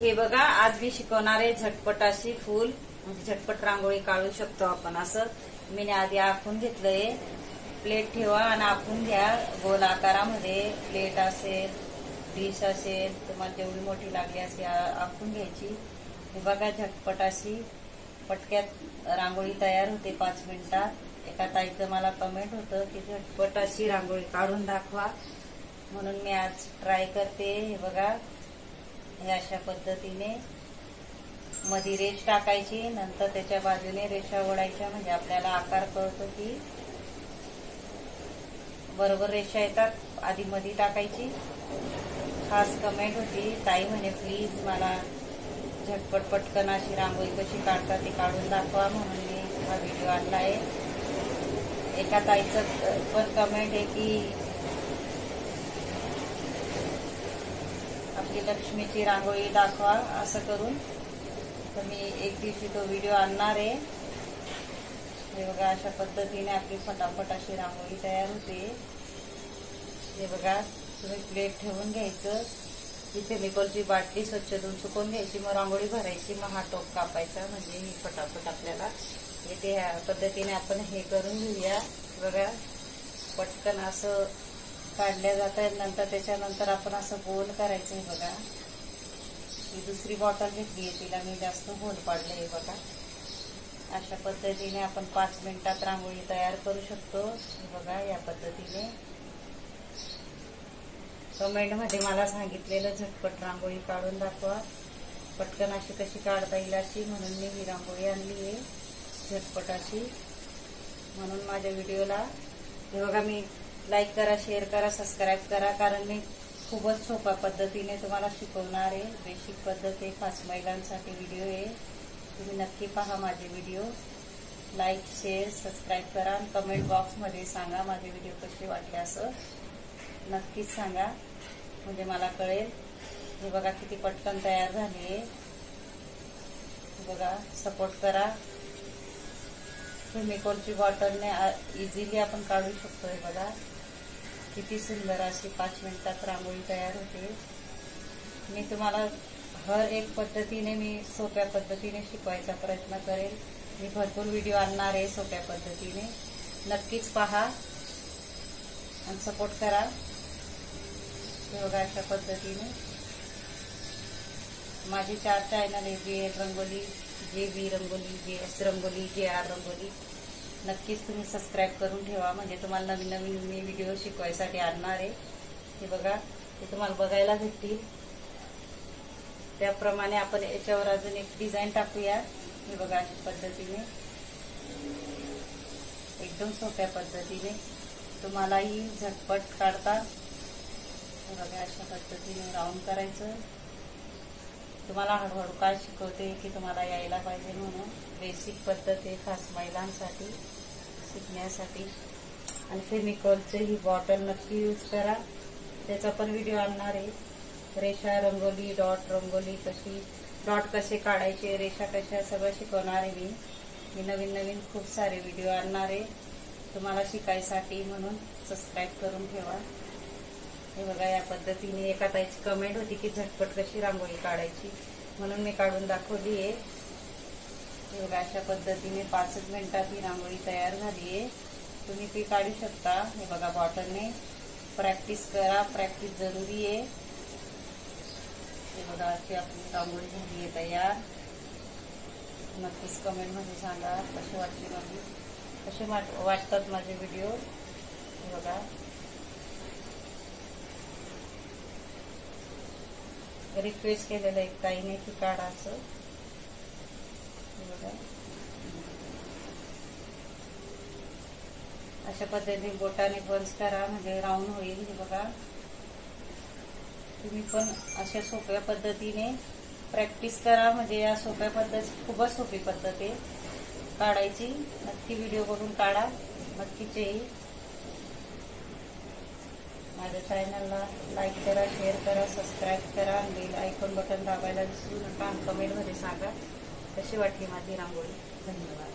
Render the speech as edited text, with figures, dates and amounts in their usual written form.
हे बघा, आज मी शिकवणार आहे झटपट अशी फूल म्हणजे झटपट रांगोळी काढू शकतो आपण. असं मी आधी आखून घेतलंय. प्लेट ठेवा आणि आखून घ्या. गोल आकारामध्ये प्लेट असेल, डिश असेल, तुम्हाला जेवढी मोठी लागली अशी आखून घ्यायची. हे बघा, झटपट अशी पटक्यात रांगोळी तयार होते 5 मिनिटात. एका ताईचं मला कमेंट होतं की झटपट अशी रांगोळी काढून दाखवा, म्हणून मी आज ट्राय करते. हे बघा, हे अशा पद्धतीने मध्ये रेष टाकायची, नंतर त्याच्या बाजूने रेषा ओढायच्या, म्हणजे आपल्याला आकार कळतो की बरोबर रेषा येतात. आधी मध्ये टाकायची. खास कमेंट होती, ताई म्हणे प्लीज मला झटपट पटकन अशी रांगोळी कशी काढतात ती काढून दाखवा, म्हणून मी हा व्हिडिओ आणला आहे. एका ताईचं पण कमेंट आहे की आपली लक्ष्मीची रांगोळी दाखवा असं करून. तर मी एक दिवशी तो व्हिडिओ आणणार आहे. हे बघा, अशा पद्धतीने आपली फटाफट अशी रांगोळी तयार होते. हे बघा, तुम्ही प्लेट ठेवून घ्यायचं. इथे फेविकॉलची बाटली स्वच्छ धुवून सुकवून घ्यायची, मग रांगोळी भरायची, मग हा टोप कापायचा, म्हणजे ही फटाफट आपल्याला येते. ह्या पद्धतीने आपण हे करून घेऊया. बघा, पटकन असं काढल्या जात आहे. नंतर त्याच्यानंतर आपण असं गोल करायचं. हे बघा, ही दुसरी बॉटल घेतली आहे, तिला मी जास्त गोल पाडले. हे बघा, अशा पद्धतीने आपण 5 मिनिटात रांगोळी तयार करू शकतो. हे बघा, या पद्धतीने कमेंट मध्ये मला सांगितलेलं झटपट रांगोळी काढून दाखवा, पटकन अशी कशी काढता येईल अशी, म्हणून मी ही रांगोळी आणली आहे झटपट अशी. म्हणून माझ्या व्हिडिओला हे बघा, मी लाईक करा, शेअर करा, सबस्क्राईब करा, कारण मी खूपच सोप्या पद्धतीने तुम्हाला शिकवणार आहे. बेसिक पद्धत आहे, खास महिलांसाठी व्हिडिओ आहे. तुम्ही नक्की पहा माझे व्हिडिओ. लाईक, शेअर, सबस्क्राईब करा आणि कमेंट बॉक्समध्ये सांगा माझे व्हिडिओ कसे वाटले, असं नक्कीच सांगा, म्हणजे मला कळेल. हे बघा, किती पटकन तयार झाली आहे. बघा, सपोर्ट करा. फेविकॉलची बॉटलने इझिली आपण काढू शकतो. हे बघा, किती सुंदर अशी 5 मिनिटात रांगोळी तयार होते. मी तुम्हाला हर एक पद्धतीने मी सोप्या पद्धतीने शिकवायचा प्रयत्न करेल. मी भरपूर व्हिडिओ आणणार आहे सोप्या पद्धतीने. नक्कीच पहा आणि सपोर्ट करा. हे बघा, अशा पद्धतीने माझे 4 चॅनल आहे, JL rangoli, JB rangoli, JS rangoli, JR rangoli. नक्कीच तुम्ही सबस्क्राईब करून ठेवा, म्हणजे तुम्हाला नवीन नवीन मी व्हिडिओ शिकवायसाठी आणणार आहे. हे बघा, ते तुम्हाला बघायला भेटतील. त्याप्रमाणे आपण याच्यावर अजून एक डिझाईन टाकूया. हे बघा, अशा पद्धतीने एकदम सोप्या पद्धतीने तुम्हालाही झटपट काढता. हे बघा, अशा पद्धतीने राऊंड करायचं. तुम्हाला हळूहळू काय शिकवते की तुम्हाला यायला पाहिजे, म्हणून बेसिक पद्धत आहे खास महिलांसाठी शिकण्यासाठी. आणि फेविकॉलची ही बॉटल नक्की यूज करा, त्याचा पण व्हिडिओ आणणार आहे. रेषा रंगोली, डॉट रंगोली, डॉट कसे काढायचे, रेषा कशा, सगळं शिकवणार आहे मी नवीन नवीन खूप सारे व्हिडिओ आणणार आहे तुम्हाला शिकायसाठी, म्हणून सबस्क्राईब करून ठेवा. हे बघा, या पद्धतीने एका ताईची कमेंट होती की झटपट कशी रांगोळी काढायची, म्हणून मी काढून दाखवली आहे. हे बघा, अशा पद्धतीने 5 मिनिटात ही रांगोळी तयार झाली आहे. तुम्ही ती काढू शकता. हे बघा, बॉटलने प्रॅक्टिस करा, प्रॅक्टिस जरुरी आहे. हे बघा, अशी आपली रांगोळी झाली आहे तयार. नक्कीच कमेंट मध्ये सांगा कशी वाटली, कसे वाटतात माझे व्हिडिओ. हे बघा, रिक्वेस्ट केलेलं एक ताईने की काढा असं. बघा, अशा पद्धतीने बोटाने बंद करा, म्हणजे राऊंड होईल. हे बघा, तुम्ही पण अशा सोप्या पद्धतीने प्रॅक्टिस करा, म्हणजे या सोप्या पद्धत खूपच सोपी पद्धत आहे काढायची. नक्की व्हिडिओ बघून काढा, नक्कीच येईल. माझ्या चॅनलला लाईक करा, शेअर करा, सबस्क्राईब करा, बेल आयकॉन बटन दाबायला विसरू नका. कमेंट मध्ये सांगा कशी वाटली माझी रांगोळी. धन्यवाद.